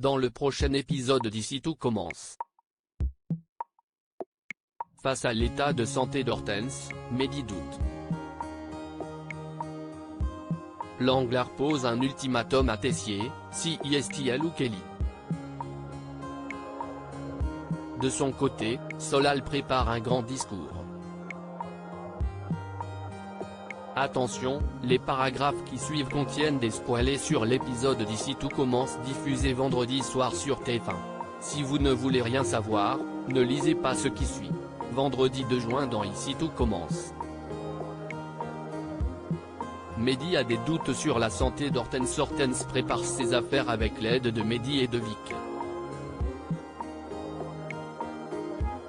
dans le prochain épisode d'Ici tout commence. Face à l'état de santé d'Hortense, Mehdi doute. Langlard pose un ultimatum à Tessier, si ISTL ou Kelly. De son côté, Solal prépare un grand discours. Attention, les paragraphes qui suivent contiennent des spoilers sur l'épisode d'Ici tout commence diffusé vendredi soir sur TF1. Si vous ne voulez rien savoir, ne lisez pas ce qui suit. Vendredi 2 juin dans Ici tout commence. Mehdi a des doutes sur la santé d'Hortense. Hortense prépare ses affaires avec l'aide de Mehdi et de Vic.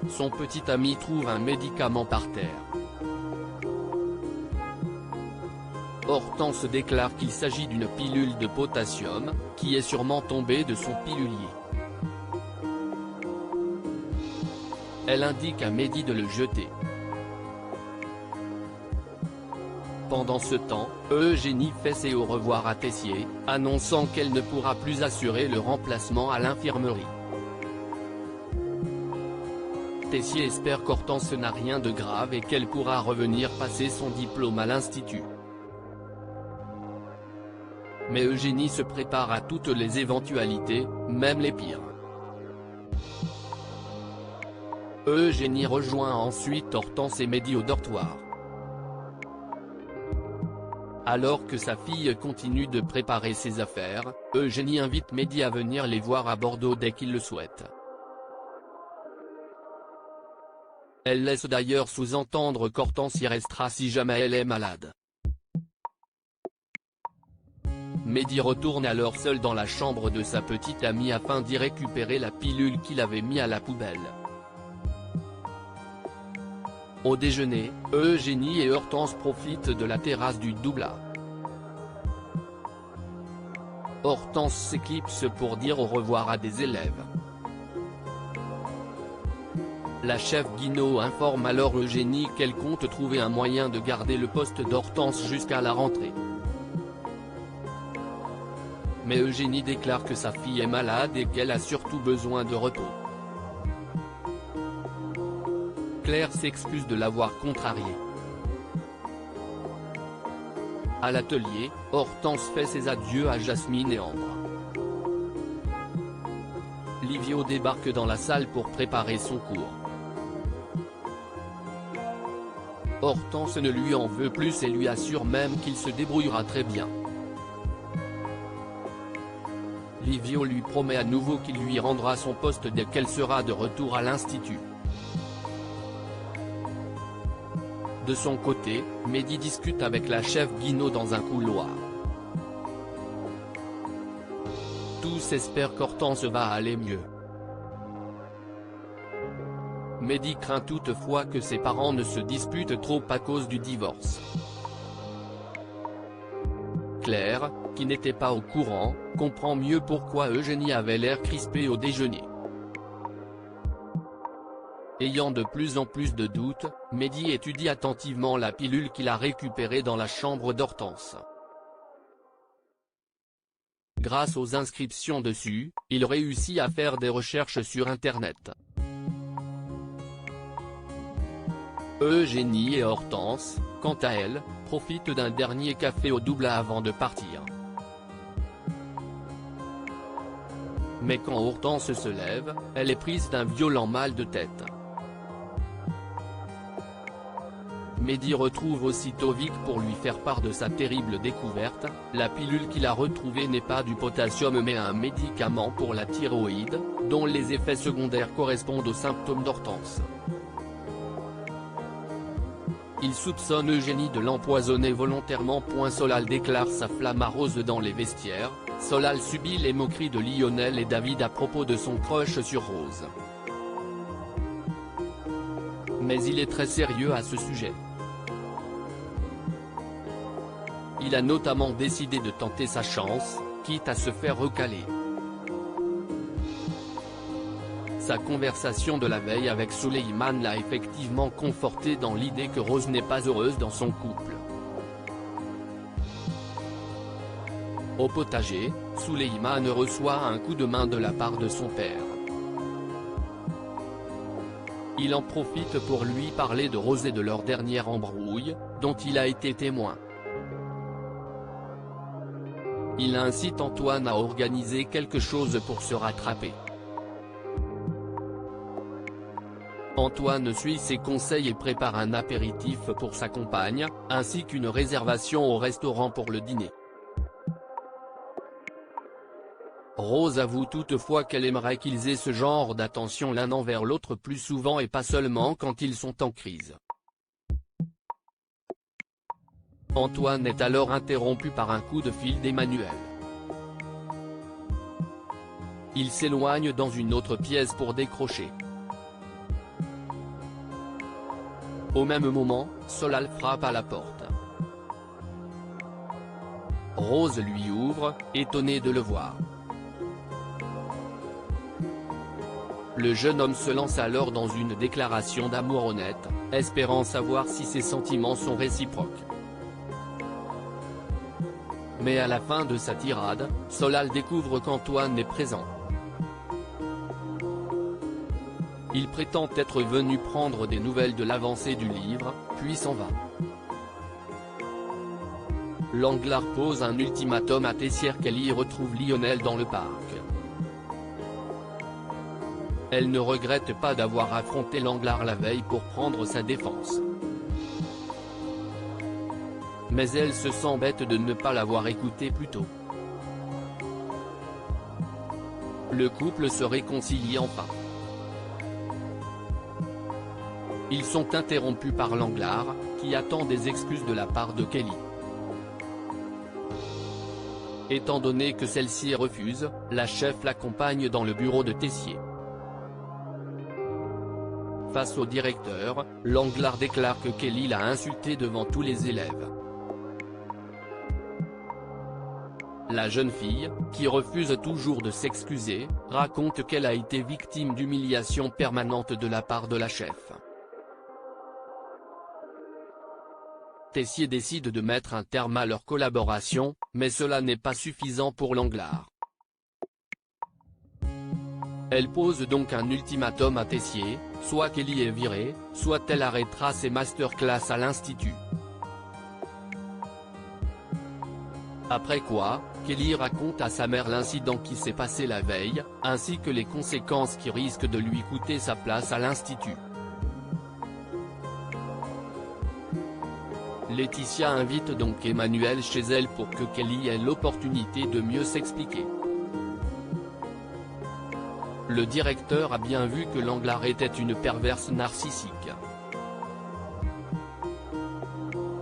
Son petit ami trouve un médicament par terre. Hortense déclare qu'il s'agit d'une pilule de potassium, qui est sûrement tombée de son pilulier. Elle indique à Mehdi de le jeter. Pendant ce temps, Eugénie fait ses au revoir à Tessier, annonçant qu'elle ne pourra plus assurer le remplacement à l'infirmerie. Tessier espère qu'Hortense n'a rien de grave et qu'elle pourra revenir passer son diplôme à l'Institut. Mais Eugénie se prépare à toutes les éventualités, même les pires. Eugénie rejoint ensuite Hortense et Mehdi au dortoir. Alors que sa fille continue de préparer ses affaires, Eugénie invite Mehdi à venir les voir à Bordeaux dès qu'il le souhaite. Elle laisse d'ailleurs sous-entendre qu'Hortense y restera si jamais elle est malade. Mehdi retourne alors seul dans la chambre de sa petite amie afin d'y récupérer la pilule qu'il avait mis à la poubelle. Au déjeuner, Eugénie et Hortense profitent de la terrasse du Doublat. Hortense s'éclipse pour dire au revoir à des élèves. La chef Guinaud informe alors Eugénie qu'elle compte trouver un moyen de garder le poste d'Hortense jusqu'à la rentrée. Mais Eugénie déclare que sa fille est malade et qu'elle a surtout besoin de repos. Claire s'excuse de l'avoir contrariée. À l'atelier, Hortense fait ses adieux à Jasmine et Ambre. Livio débarque dans la salle pour préparer son cours. Hortense ne lui en veut plus et lui assure même qu'il se débrouillera très bien. Livio lui promet à nouveau qu'il lui rendra son poste dès qu'elle sera de retour à l'Institut. De son côté, Mehdi discute avec la chef Guinaud dans un couloir. Tous espèrent qu'Hortense va aller mieux. Mehdi craint toutefois que ses parents ne se disputent trop à cause du divorce. Claire, qui n'était pas au courant, comprend mieux pourquoi Eugénie avait l'air crispée au déjeuner. Ayant de plus en plus de doutes, Mehdi étudie attentivement la pilule qu'il a récupérée dans la chambre d'Hortense. Grâce aux inscriptions dessus, il réussit à faire des recherches sur Internet. Eugénie et Hortense, quant à elles, profitent d'un dernier café au Doublat avant de partir. Mais quand Hortense se lève, elle est prise d'un violent mal de tête. Mehdi retrouve aussitôt Vic pour lui faire part de sa terrible découverte, la pilule qu'il a retrouvée n'est pas du potassium mais un médicament pour la thyroïde, dont les effets secondaires correspondent aux symptômes d'Hortense. Il soupçonne Eugénie de l'empoisonner volontairement. Solal déclare sa flamme rose dans les vestiaires. Solal subit les moqueries de Lionel et David à propos de son crush sur Rose. Mais il est très sérieux à ce sujet. Il a notamment décidé de tenter sa chance, quitte à se faire recaler. Sa conversation de la veille avec Souleyman l'a effectivement conforté dans l'idée que Rose n'est pas heureuse dans son couple. Au potager, Suleiman reçoit un coup de main de la part de son père. Il en profite pour lui parler de Rose et de leur dernière embrouille, dont il a été témoin. Il incite Antoine à organiser quelque chose pour se rattraper. Antoine suit ses conseils et prépare un apéritif pour sa compagne, ainsi qu'une réservation au restaurant pour le dîner. Rose avoue toutefois qu'elle aimerait qu'ils aient ce genre d'attention l'un envers l'autre plus souvent et pas seulement quand ils sont en crise. Antoine est alors interrompu par un coup de fil d'Emmanuel. Il s'éloigne dans une autre pièce pour décrocher. Au même moment, Solal frappe à la porte. Rose lui ouvre, étonnée de le voir. Le jeune homme se lance alors dans une déclaration d'amour honnête, espérant savoir si ses sentiments sont réciproques. Mais à la fin de sa tirade, Solal découvre qu'Antoine est présent. Il prétend être venu prendre des nouvelles de l'avancée du livre, puis s'en va. Langlard pose un ultimatum à Tessière Kelly et retrouve Lionel dans le parc. Elle ne regrette pas d'avoir affronté Langlard la veille pour prendre sa défense. Mais elle se sent bête de ne pas l'avoir écouté plus tôt. Le couple se réconcilie enfin. Ils sont interrompus par Langlard, qui attend des excuses de la part de Kelly. Étant donné que celle-ci refuse, la chef l'accompagne dans le bureau de Tessier. Face au directeur, Langlard déclare que Kelly l'a insulté devant tous les élèves. La jeune fille, qui refuse toujours de s'excuser, raconte qu'elle a été victime d'humiliation permanente de la part de la chef. Tessier décide de mettre un terme à leur collaboration, mais cela n'est pas suffisant pour Langlard. Elle pose donc un ultimatum à Tessier, soit Kelly est virée, soit elle arrêtera ses masterclass à l'institut. Après quoi, Kelly raconte à sa mère l'incident qui s'est passé la veille, ainsi que les conséquences qui risquent de lui coûter sa place à l'institut. Laetitia invite donc Emmanuel chez elle pour que Kelly ait l'opportunité de mieux s'expliquer. Le directeur a bien vu que Langlard était une perverse narcissique.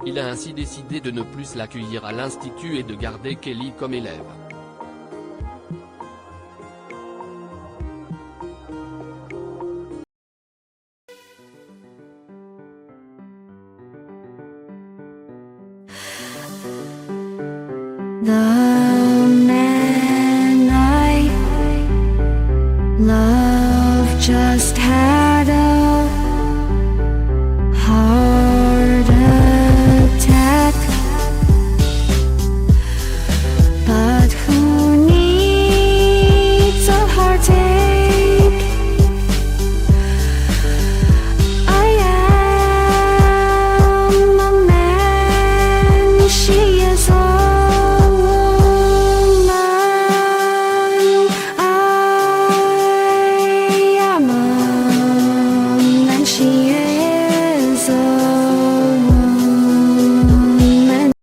Il a ainsi décidé de ne plus l'accueillir à l'institut et de garder Kelly comme élève. 나